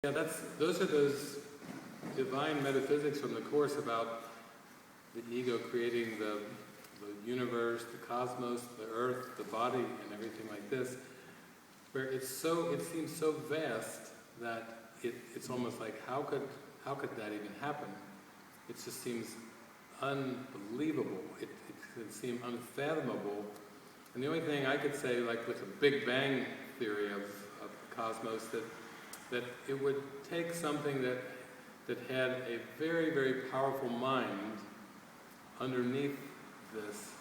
Yeah, those are those divine metaphysics from the Course about the ego creating the universe, the cosmos, the earth, the body, and everything like this, where it seems so vast that it's almost like how could that even happen? It just seems unbelievable. It can seem unfathomable. And the only thing I could say, like with the Big Bang theory of the cosmos, that it would take something that had a very, very powerful mind underneath this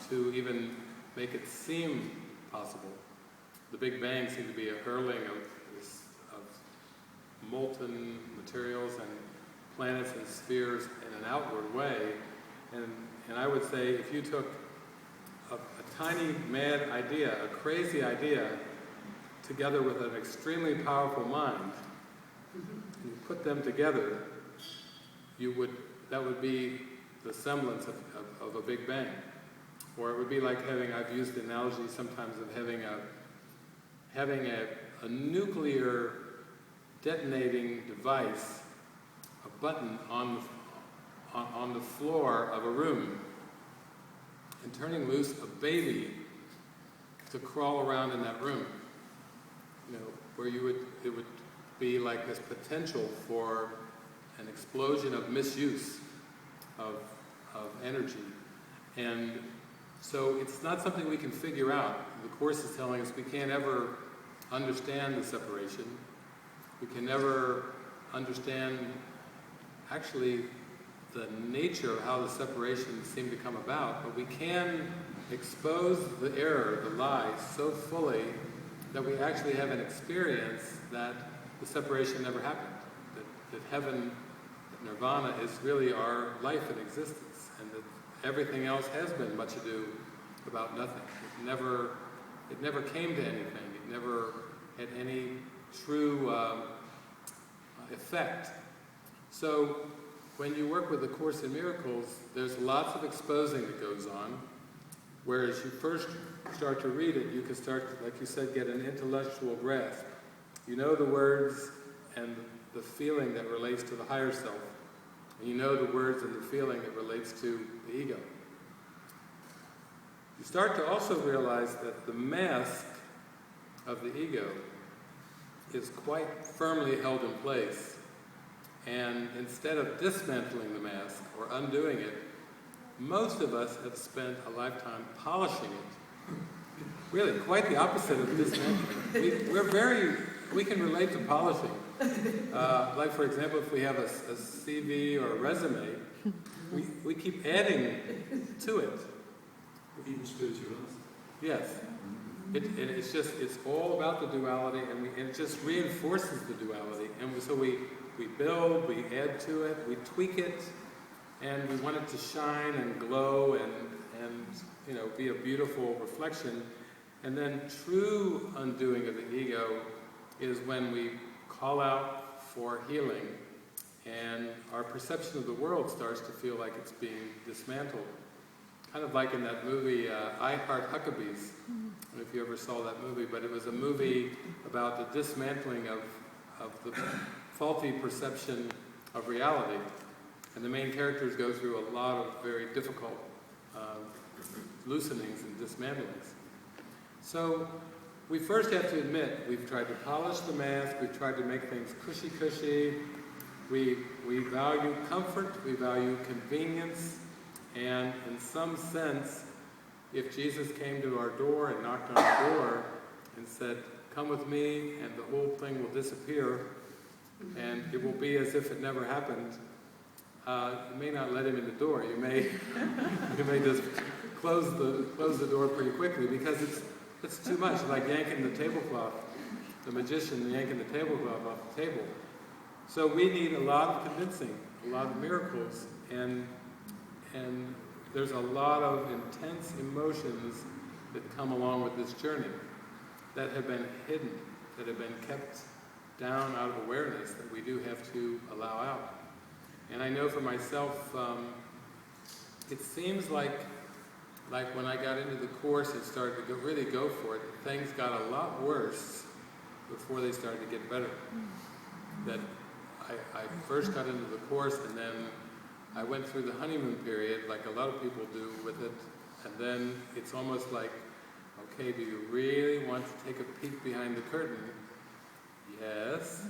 to even make it seem possible. The Big Bang seemed to be a hurling of molten materials and planets and spheres in an outward way. And I would say if you took a tiny mad idea, a crazy idea, together with an extremely powerful mind, and you put them together, that would be the semblance of a Big Bang. Or it would be like I've used the analogy sometimes of having a nuclear detonating device, a button on the floor of a room, and turning loose a baby to crawl around in that room. Where it would be like this potential for an explosion of misuse of energy. And so it's not something we can figure out. The Course is telling us we can't ever understand the separation. We can never understand actually the nature of how the separations seem to come about, but we can expose the error, the lie, so fully that we actually have an experience that the separation never happened, that heaven, that nirvana is really our life and existence, and that everything else has been much ado about nothing. It never came to anything. It never had any true effect. So when you work with the Course in Miracles, there's lots of exposing that goes on. Whereas you first start to read it, you can start, like you said, get an intellectual grasp. You know the words and the feeling that relates to the higher self. And you know the words and the feeling that relates to the ego. You start to also realize that the mask of the ego is quite firmly held in place. And instead of dismantling the mask or undoing it, most of us have spent a lifetime polishing it. Really, quite the opposite of dismantling. We can relate to polishing. Like, for example, if we have a CV or a resume, we keep adding to it. Even spirituality. Yes. It's all about the duality, and it just reinforces the duality. And so we build, we add to it, we tweak it, and we want it to shine and glow and be a beautiful reflection. And then true undoing of the ego is when we call out for healing and our perception of the world starts to feel like it's being dismantled. Kind of like in that movie, I Heart Huckabees. I don't know if you ever saw that movie, but it was a movie about the dismantling of the faulty perception of reality. And the main characters go through a lot of very difficult loosenings and dismantlings. So we first have to admit we've tried to polish the mask, we've tried to make things cushy. We value comfort, we value convenience, and in some sense, if Jesus came to our door and knocked on our door and said, "Come with me," and the whole thing will disappear, and it will be as if it never happened, you may not let him in the door. You may just close the door pretty quickly because it's too much, like yanking the tablecloth, the magician yanking the tablecloth off the table. So we need a lot of convincing, a lot of miracles, and there's a lot of intense emotions that come along with this journey that have been hidden, that have been kept down out of awareness that we do have to allow out. And I know for myself, it seems like when I got into the Course and started to really go for it, things got a lot worse before they started to get better. That I first got into the course, and then I went through the honeymoon period, like a lot of people do with it, and then it's almost like, okay, do you really want to take a peek behind the curtain? Yes.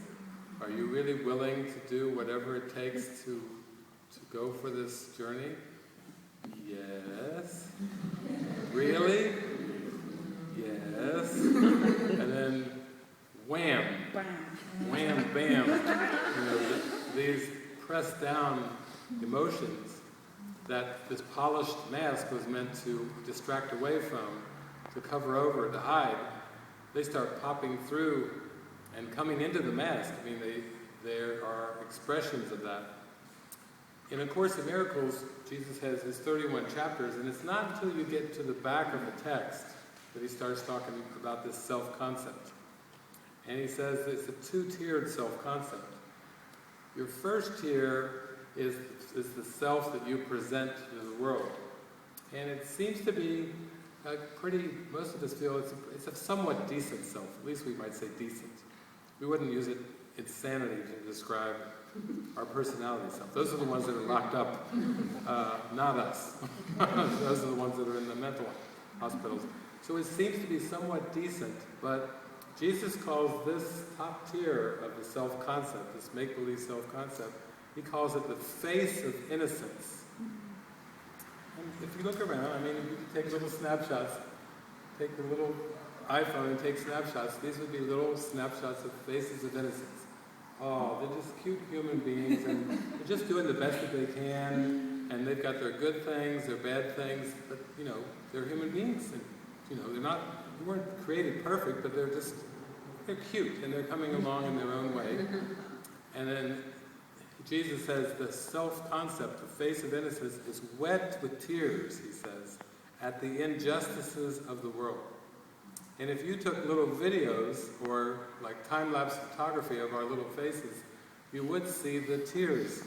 Are you really willing to do whatever it takes to go for this journey? Yes. Really? Yes. And then, wham! Wham, bam! These pressed down emotions that this polished mask was meant to distract away from, to cover over, to hide, they start popping through and coming into the mask. I mean, there are expressions of that. In A Course in Miracles, Jesus has his 31 chapters, and it's not until you get to the back of the text that he starts talking about this self-concept. And he says it's a two-tiered self-concept. Your first tier is the self that you present to the world. And it seems to be most of us feel it's a somewhat decent self. At least we might say decent. We wouldn't use insanity to describe our personality self. Those are the ones that are locked up, not us. Those are the ones that are in the mental hospitals. So it seems to be somewhat decent, but Jesus calls this top tier of the self-concept, this make-believe self-concept, he calls it the face of innocence. And if you look around, I mean, if you take little snapshots, take a little iPhone and take snapshots, these would be little snapshots of faces of innocence. Oh, they're just cute human beings, and they're just doing the best that they can, and they've got their good things, their bad things, but, they're human beings, and, they weren't created perfect, but they're cute, and they're coming along in their own way. And then Jesus says the self-concept, the face of innocence, is wet with tears, he says, at the injustices of the world. And if you took little videos or like time-lapse photography of our little faces, you would see the tears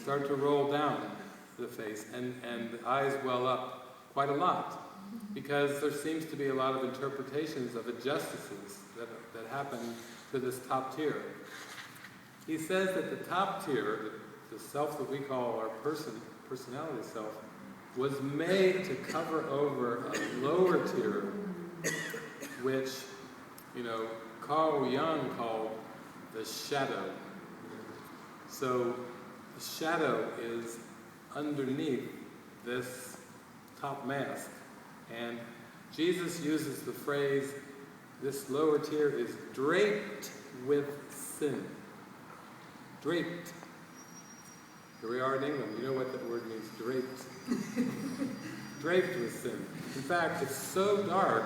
start to roll down the face, and the eyes well up quite a lot, because there seems to be a lot of interpretations of injustices that happen to this top tier. He says that the top tier, the self that we call our personality self, was made to cover over a lower tier, which, Carl Jung called the shadow. So the shadow is underneath this top mask. And Jesus uses the phrase, this lower tier is draped with sin. Draped. Here we are in England. You know what that word means, draped. Draped with sin. In fact, it's so dark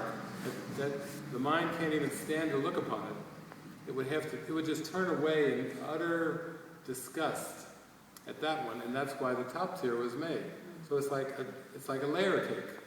that the mind can't even stand to look upon it. It would just turn away in utter disgust at that one, and that's why the top tier was made. So it's like a layer cake.